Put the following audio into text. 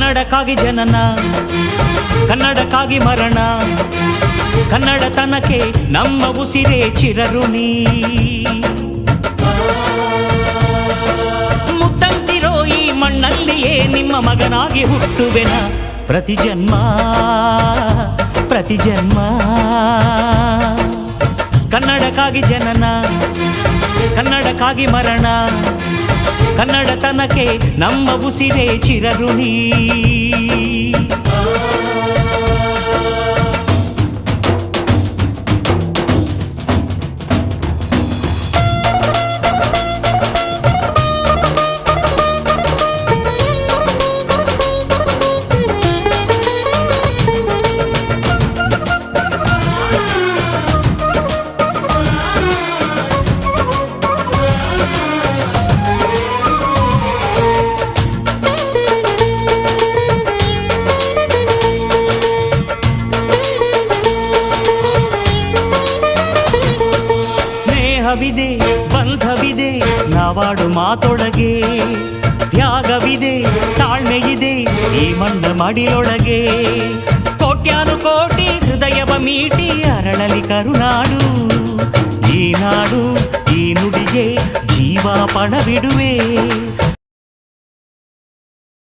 ಕನ್ನಡಕ್ಕಾಗಿ ಜನನ, ಕನ್ನಡಕ್ಕಾಗಿ ಮರಣ, ಕನ್ನಡತನಕ್ಕೆ ನಮ್ಮ ಉಸಿರೇ ಚಿರಋಣಿ. ಮುತ್ತಂತಿರೋ ಈ ಮಣ್ಣಲ್ಲಿಯೇ ನಿಮ್ಮ ಮಗನಾಗಿ ಹುಟ್ಟುವೆನ ಪ್ರತಿ ಜನ್ಮ ಪ್ರತಿ ಜನ್ಮ. ಕನ್ನಡಕ್ಕಾಗಿ ಜನನ, ಕನ್ನಡಕ್ಕಾಗಿ ಮರಣ, ಕನ್ನಡತನಕ್ಕೆ ನಮ್ಮ ಉಸಿರೇ ಚಿರಋಣಿ. ಸ್ನೇಹವಿದೆ, ಬಂಧವಿದೆ ನಾವಾಡು ಮಾತೊಳಗೆ, ತ್ಯಾಗವಿದೆ, ತಾಳ್ಮೆಯಿದೆ ಈ ಮಣ್ಣ ಮಡಿಯೊಳಗೆ. ಕೋಟ್ಯಾನು ಕೋಟಿ ಹೃದಯವ ಮೀಟಿ ಅರಳಲಿ ಕರುನಾಡು. ಈ ನಾಡು ಈ ನುಡಿಗೆ ಜೀವ ಪಣವಿಡುವೆ.